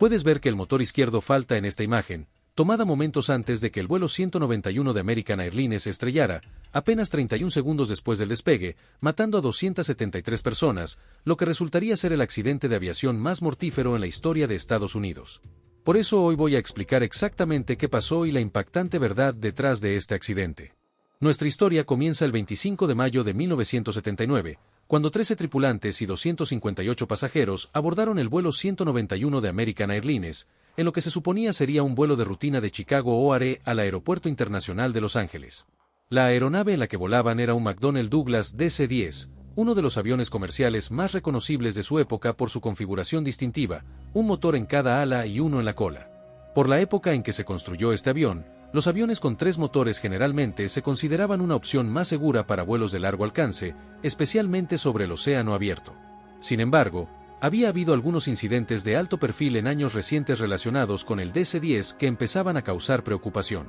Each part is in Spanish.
Puedes ver que el motor izquierdo falta en esta imagen, tomada momentos antes de que el vuelo 191 de American Airlines se estrellara, apenas 31 segundos después del despegue, matando a 273 personas, lo que resultaría ser el accidente de aviación más mortífero en la historia de Estados Unidos. Por eso hoy voy a explicar exactamente qué pasó y la impactante verdad detrás de este accidente. Nuestra historia comienza el 25 de mayo de 1979, cuando 13 tripulantes y 258 pasajeros abordaron el vuelo 191 de American Airlines, en lo que se suponía sería un vuelo de rutina de Chicago O'Hare al Aeropuerto Internacional de Los Ángeles. La aeronave en la que volaban era un McDonnell Douglas DC-10, uno de los aviones comerciales más reconocibles de su época por su configuración distintiva, un motor en cada ala y uno en la cola. Por la época en que se construyó este avión, los aviones con 3 motores generalmente se consideraban una opción más segura para vuelos de largo alcance, especialmente sobre el océano abierto. Sin embargo, había habido algunos incidentes de alto perfil en años recientes relacionados con el DC-10 que empezaban a causar preocupación.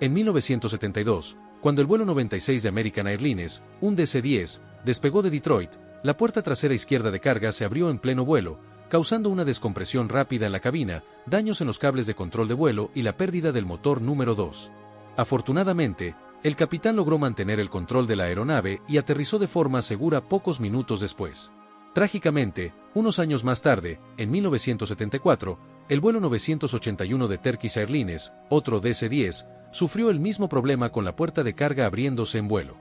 En 1972, cuando el vuelo 96 de American Airlines, un DC-10, despegó de Detroit, la puerta trasera izquierda de carga se abrió en pleno vuelo, causando una descompresión rápida en la cabina, daños en los cables de control de vuelo y la pérdida del motor número 2. Afortunadamente, el capitán logró mantener el control de la aeronave y aterrizó de forma segura pocos minutos después. Trágicamente, unos años más tarde, en 1974, el vuelo 981 de Turkish Airlines, otro DC-10, sufrió el mismo problema con la puerta de carga abriéndose en vuelo.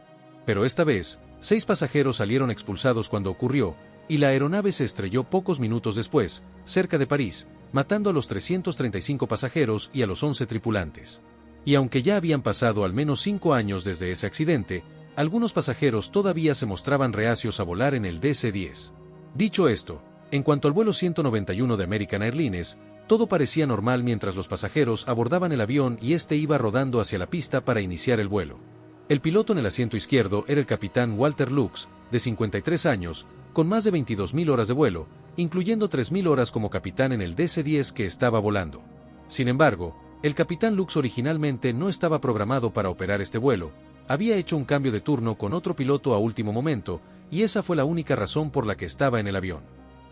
Pero esta vez, 6 pasajeros salieron expulsados cuando ocurrió, y la aeronave se estrelló pocos minutos después, cerca de París, matando a los 335 pasajeros y a los 11 tripulantes. Y aunque ya habían pasado al menos 5 años desde ese accidente, algunos pasajeros todavía se mostraban reacios a volar en el DC-10. Dicho esto, en cuanto al vuelo 191 de American Airlines, todo parecía normal mientras los pasajeros abordaban el avión y este iba rodando hacia la pista para iniciar el vuelo. El piloto en el asiento izquierdo era el capitán Walter Lux, de 53 años, con más de 22.000 horas de vuelo, incluyendo 3.000 horas como capitán en el DC-10 que estaba volando. Sin embargo, el capitán Lux originalmente no estaba programado para operar este vuelo, había hecho un cambio de turno con otro piloto a último momento, y esa fue la única razón por la que estaba en el avión.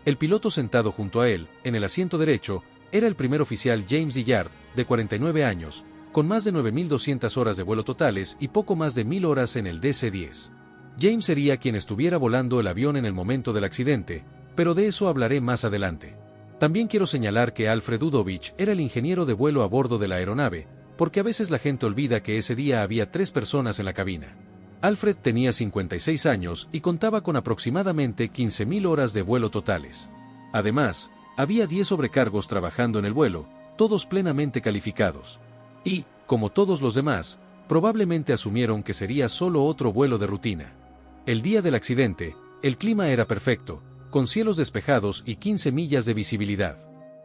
El piloto sentado junto a él, en el asiento derecho, era el primer oficial James Dillard, de 49 años, con más de 9.200 horas de vuelo totales y poco más de 1.000 horas en el DC-10. James sería quien estuviera volando el avión en el momento del accidente, pero de eso hablaré más adelante. También quiero señalar que Alfred Udovich era el ingeniero de vuelo a bordo de la aeronave, porque a veces la gente olvida que ese día había 3 personas en la cabina. Alfred tenía 56 años y contaba con aproximadamente 15.000 horas de vuelo totales. Además, había 10 sobrecargos trabajando en el vuelo, todos plenamente calificados. Y, como todos los demás, probablemente asumieron que sería solo otro vuelo de rutina. El día del accidente, el clima era perfecto, con cielos despejados y 15 millas de visibilidad.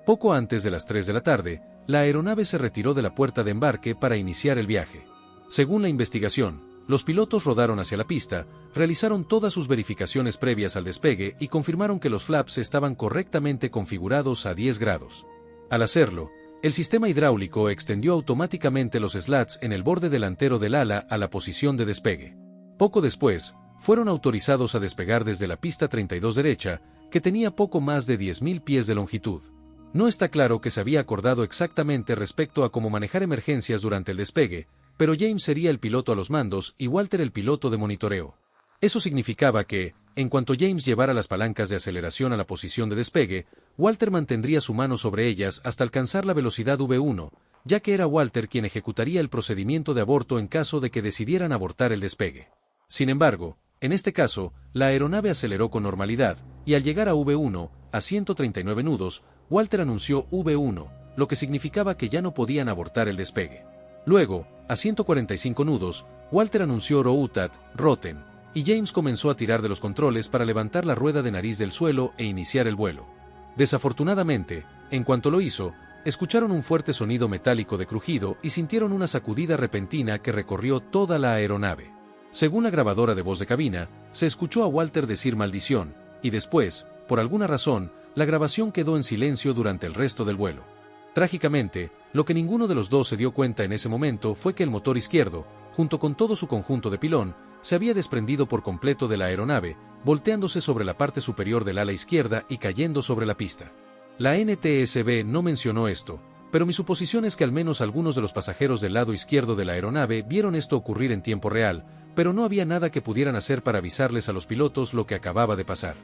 Poco antes de las 3 de la tarde, la aeronave se retiró de la puerta de embarque para iniciar el viaje. Según la investigación, los pilotos rodaron hacia la pista, realizaron todas sus verificaciones previas al despegue y confirmaron que los flaps estaban correctamente configurados a 10 grados. Al hacerlo, el sistema hidráulico extendió automáticamente los slats en el borde delantero del ala a la posición de despegue. Poco después, fueron autorizados a despegar desde la pista 32 derecha, que tenía poco más de 10.000 pies de longitud. No está claro que se había acordado exactamente respecto a cómo manejar emergencias durante el despegue, pero James sería el piloto a los mandos y Walter el piloto de monitoreo. Eso significaba que, en cuanto James llevara las palancas de aceleración a la posición de despegue, Walter mantendría su mano sobre ellas hasta alcanzar la velocidad V1, ya que era Walter quien ejecutaría el procedimiento de aborto en caso de que decidieran abortar el despegue. Sin embargo, en este caso, la aeronave aceleró con normalidad, y al llegar a V1, a 139 nudos, Walter anunció V1, lo que significaba que ya no podían abortar el despegue. Luego, a 145 nudos, Walter anunció Routat, Roten, y James comenzó a tirar de los controles para levantar la rueda de nariz del suelo e iniciar el vuelo. Desafortunadamente, en cuanto lo hizo, escucharon un fuerte sonido metálico de crujido y sintieron una sacudida repentina que recorrió toda la aeronave. Según la grabadora de voz de cabina, se escuchó a Walter decir maldición, y después, por alguna razón, la grabación quedó en silencio durante el resto del vuelo. Trágicamente, lo que ninguno de los dos se dio cuenta en ese momento fue que el motor izquierdo, junto con todo su conjunto de pilón, se había desprendido por completo de la aeronave, volteándose sobre la parte superior del ala izquierda y cayendo sobre la pista. La NTSB no mencionó esto, pero mi suposición es que al menos algunos de los pasajeros del lado izquierdo de la aeronave vieron esto ocurrir en tiempo real, pero no había nada que pudieran hacer para avisarles a los pilotos lo que acababa de pasar.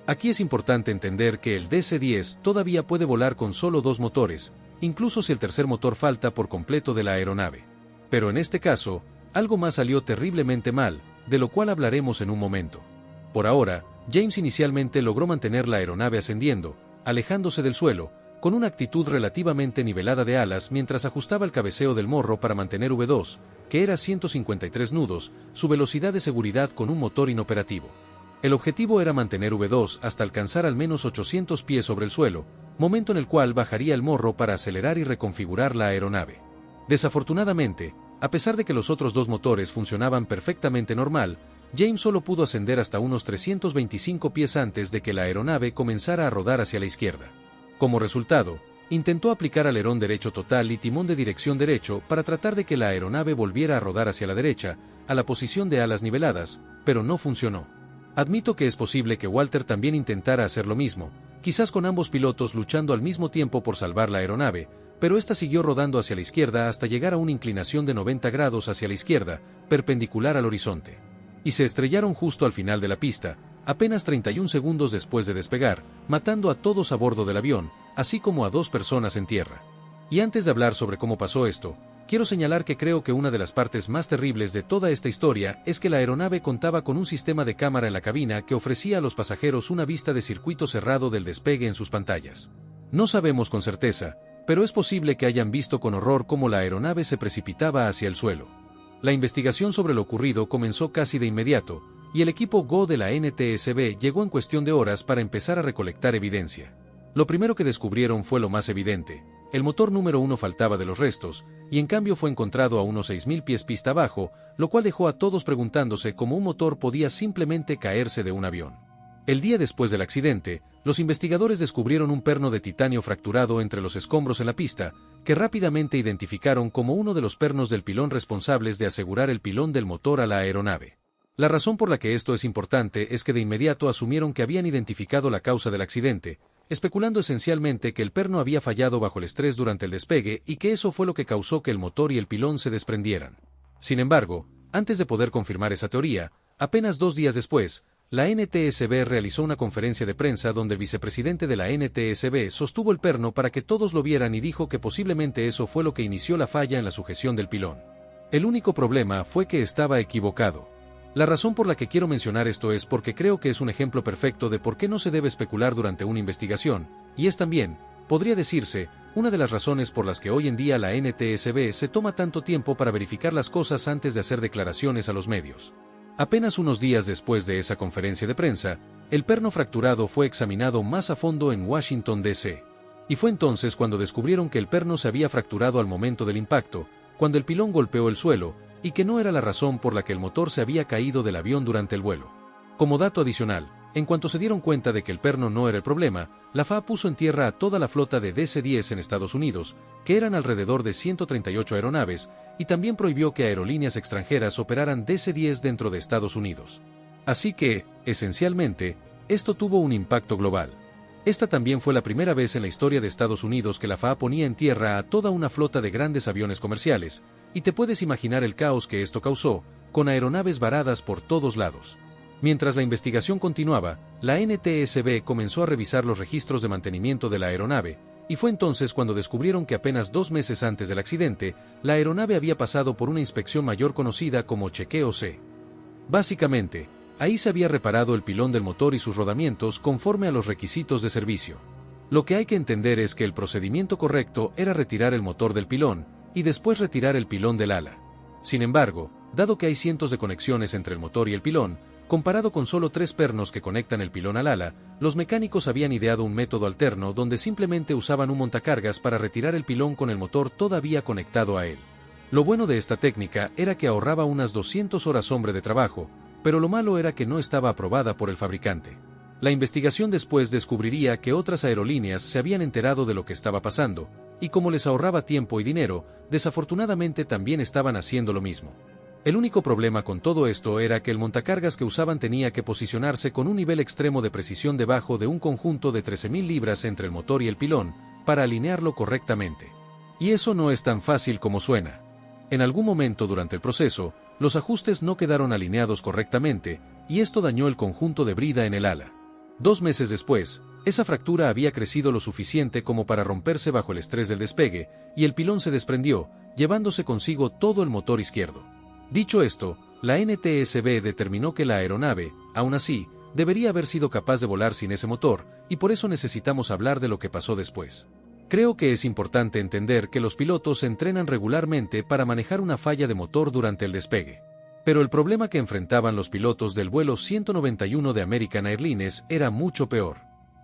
Aquí es importante entender que el DC-10 todavía puede volar con solo 2 motores, incluso si el tercer motor falta por completo de la aeronave. Pero en este caso, algo más salió terriblemente mal, de lo cual hablaremos en un momento. Por ahora, James inicialmente logró mantener la aeronave ascendiendo, alejándose del suelo, con una actitud relativamente nivelada de alas mientras ajustaba el cabeceo del morro para mantener V2, que era 153 nudos, su velocidad de seguridad con un motor inoperativo. El objetivo era mantener V2 hasta alcanzar al menos 800 pies sobre el suelo, momento en el cual bajaría el morro para acelerar y reconfigurar la aeronave. Desafortunadamente, a pesar de que los otros 2 motores funcionaban perfectamente normal, James solo pudo ascender hasta unos 325 pies antes de que la aeronave comenzara a rodar hacia la izquierda. Como resultado, intentó aplicar alerón derecho total y timón de dirección derecho para tratar de que la aeronave volviera a rodar hacia la derecha, a la posición de alas niveladas, pero no funcionó. Admito que es posible que Walter también intentara hacer lo mismo, quizás con ambos pilotos luchando al mismo tiempo por salvar la aeronave, pero esta siguió rodando hacia la izquierda hasta llegar a una inclinación de 90 grados hacia la izquierda, perpendicular al horizonte. Y se estrellaron justo al final de la pista, apenas 31 segundos después de despegar, matando a todos a bordo del avión, así como a 2 personas en tierra. Y antes de hablar sobre cómo pasó esto, quiero señalar que creo que una de las partes más terribles de toda esta historia es que la aeronave contaba con un sistema de cámara en la cabina que ofrecía a los pasajeros una vista de circuito cerrado del despegue en sus pantallas. No sabemos con certeza, pero es posible que hayan visto con horror cómo la aeronave se precipitaba hacia el suelo. La investigación sobre lo ocurrido comenzó casi de inmediato, y el equipo GO de la NTSB llegó en cuestión de horas para empezar a recolectar evidencia. Lo primero que descubrieron fue lo más evidente: el motor número 1 faltaba de los restos, y en cambio fue encontrado a unos 6.000 pies pista abajo, lo cual dejó a todos preguntándose cómo un motor podía simplemente caerse de un avión. El día después del accidente, los investigadores descubrieron un perno de titanio fracturado entre los escombros en la pista, que rápidamente identificaron como uno de los pernos del pilón responsables de asegurar el pilón del motor a la aeronave. La razón por la que esto es importante es que de inmediato asumieron que habían identificado la causa del accidente, especulando esencialmente que el perno había fallado bajo el estrés durante el despegue y que eso fue lo que causó que el motor y el pilón se desprendieran. Sin embargo, antes de poder confirmar esa teoría, apenas 2 días después, la NTSB realizó una conferencia de prensa donde el vicepresidente de la NTSB sostuvo el perno para que todos lo vieran y dijo que posiblemente eso fue lo que inició la falla en la sujeción del pilón. El único problema fue que estaba equivocado. La razón por la que quiero mencionar esto es porque creo que es un ejemplo perfecto de por qué no se debe especular durante una investigación, y es también, podría decirse, una de las razones por las que hoy en día la NTSB se toma tanto tiempo para verificar las cosas antes de hacer declaraciones a los medios. Apenas unos días después de esa conferencia de prensa, el perno fracturado fue examinado más a fondo en Washington, D.C. Y fue entonces cuando descubrieron que el perno se había fracturado al momento del impacto, cuando el pilón golpeó el suelo, y que no era la razón por la que el motor se había caído del avión durante el vuelo. Como dato adicional, en cuanto se dieron cuenta de que el perno no era el problema, la FAA puso en tierra a toda la flota de DC-10 en Estados Unidos, que eran alrededor de 138 aeronaves, y también prohibió que aerolíneas extranjeras operaran DC-10 dentro de Estados Unidos. Así que, esencialmente, esto tuvo un impacto global. Esta también fue la primera vez en la historia de Estados Unidos que la FAA ponía en tierra a toda una flota de grandes aviones comerciales, y te puedes imaginar el caos que esto causó, con aeronaves varadas por todos lados. Mientras la investigación continuaba, la NTSB comenzó a revisar los registros de mantenimiento de la aeronave, y fue entonces cuando descubrieron que apenas 2 meses antes del accidente, la aeronave había pasado por una inspección mayor conocida como chequeo C. Básicamente, ahí se había reparado el pilón del motor y sus rodamientos conforme a los requisitos de servicio. Lo que hay que entender es que el procedimiento correcto era retirar el motor del pilón, y después retirar el pilón del ala. Sin embargo, dado que hay cientos de conexiones entre el motor y el pilón, comparado con solo 3 pernos que conectan el pilón al ala, los mecánicos habían ideado un método alterno donde simplemente usaban un montacargas para retirar el pilón con el motor todavía conectado a él. Lo bueno de esta técnica era que ahorraba unas 200 horas hombre de trabajo, pero lo malo era que no estaba aprobada por el fabricante. La investigación después descubriría que otras aerolíneas se habían enterado de lo que estaba pasando, y como les ahorraba tiempo y dinero, desafortunadamente también estaban haciendo lo mismo. El único problema con todo esto era que el montacargas que usaban tenía que posicionarse con un nivel extremo de precisión debajo de un conjunto de 13.000 libras entre el motor y el pilón, para alinearlo correctamente. Y eso no es tan fácil como suena. En algún momento durante el proceso, los ajustes no quedaron alineados correctamente, y esto dañó el conjunto de brida en el ala. 2 meses después, esa fractura había crecido lo suficiente como para romperse bajo el estrés del despegue, y el pilón se desprendió, llevándose consigo todo el motor izquierdo. Dicho esto, la NTSB determinó que la aeronave, aún así, debería haber sido capaz de volar sin ese motor, y por eso necesitamos hablar de lo que pasó después. Creo que es importante entender que los pilotos se entrenan regularmente para manejar una falla de motor durante el despegue. Pero el problema que enfrentaban los pilotos del vuelo 191 de American Airlines era mucho peor.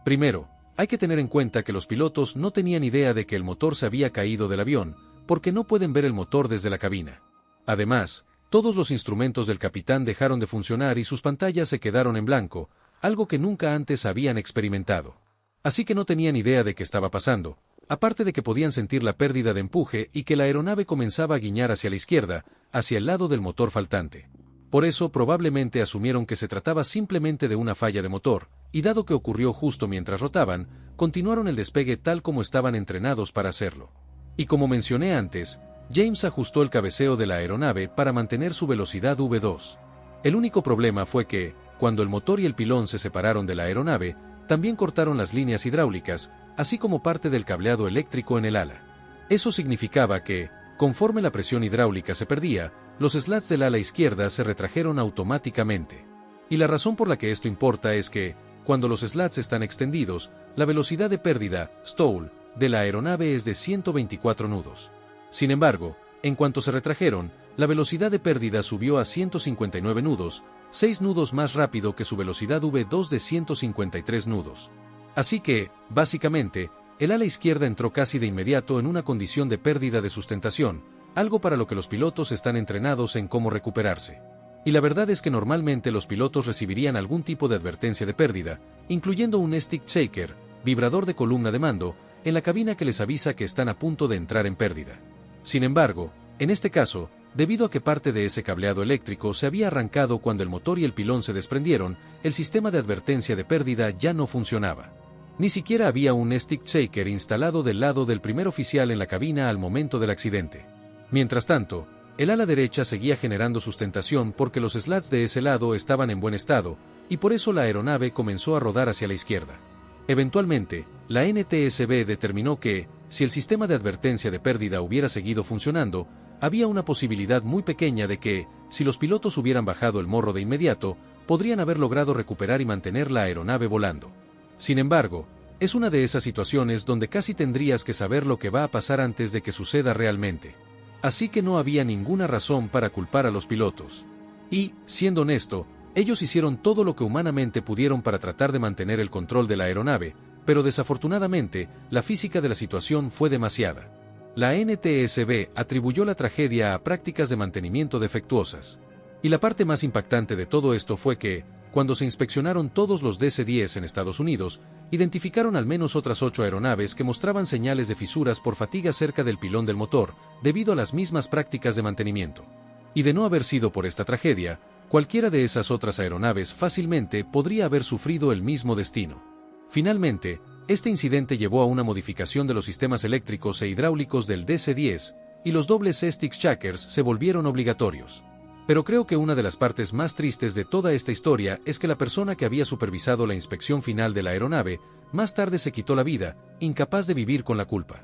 Primero, hay que tener en cuenta que los pilotos no tenían idea de que el motor se había caído del avión, porque no pueden ver el motor desde la cabina. Además, todos los instrumentos del capitán dejaron de funcionar y sus pantallas se quedaron en blanco, algo que nunca antes habían experimentado. Así que no tenían idea de qué estaba pasando, aparte de que podían sentir la pérdida de empuje y que la aeronave comenzaba a guiñar hacia la izquierda, hacia el lado del motor faltante. Por eso probablemente asumieron que se trataba simplemente de una falla de motor, y dado que ocurrió justo mientras rotaban, continuaron el despegue tal como estaban entrenados para hacerlo. Y como mencioné antes, James ajustó el cabeceo de la aeronave para mantener su velocidad V2. El único problema fue que, cuando el motor y el pilón se separaron de la aeronave, también cortaron las líneas hidráulicas, así como parte del cableado eléctrico en el ala. Eso significaba que, conforme la presión hidráulica se perdía, los slats del ala izquierda se retrajeron automáticamente. Y la razón por la que esto importa es que, cuando los slats están extendidos, la velocidad de pérdida, stall, de la aeronave es de 124 nudos. Sin embargo, en cuanto se retrajeron, la velocidad de pérdida subió a 159 nudos, 6 nudos más rápido que su velocidad V2 de 153 nudos. Así que, básicamente, el ala izquierda entró casi de inmediato en una condición de pérdida de sustentación, algo para lo que los pilotos están entrenados en cómo recuperarse. Y la verdad es que normalmente los pilotos recibirían algún tipo de advertencia de pérdida, incluyendo un stick shaker, vibrador de columna de mando, en la cabina que les avisa que están a punto de entrar en pérdida. Sin embargo, en este caso, debido a que parte de ese cableado eléctrico se había arrancado cuando el motor y el pilón se desprendieron, el sistema de advertencia de pérdida ya no funcionaba. Ni siquiera había un stick shaker instalado del lado del primer oficial en la cabina al momento del accidente. Mientras tanto, el ala derecha seguía generando sustentación porque los slats de ese lado estaban en buen estado, y por eso la aeronave comenzó a rodar hacia la izquierda. Eventualmente, la NTSB determinó que, si el sistema de advertencia de pérdida hubiera seguido funcionando, había una posibilidad muy pequeña de que, si los pilotos hubieran bajado el morro de inmediato, podrían haber logrado recuperar y mantener la aeronave volando. Sin embargo, es una de esas situaciones donde casi tendrías que saber lo que va a pasar antes de que suceda realmente. Así que no había ninguna razón para culpar a los pilotos. Y, siendo honesto, ellos hicieron todo lo que humanamente pudieron para tratar de mantener el control de la aeronave, pero desafortunadamente, la física de la situación fue demasiada. La NTSB atribuyó la tragedia a prácticas de mantenimiento defectuosas. Y la parte más impactante de todo esto fue que, cuando se inspeccionaron todos los DC-10 en Estados Unidos, identificaron al menos otras 8 aeronaves que mostraban señales de fisuras por fatiga cerca del pilón del motor, debido a las mismas prácticas de mantenimiento. Y de no haber sido por esta tragedia, cualquiera de esas otras aeronaves fácilmente podría haber sufrido el mismo destino. Finalmente, este incidente llevó a una modificación de los sistemas eléctricos e hidráulicos del DC-10, y los dobles stick shakers se volvieron obligatorios. Pero creo que una de las partes más tristes de toda esta historia es que la persona que había supervisado la inspección final de la aeronave, más tarde se quitó la vida, incapaz de vivir con la culpa.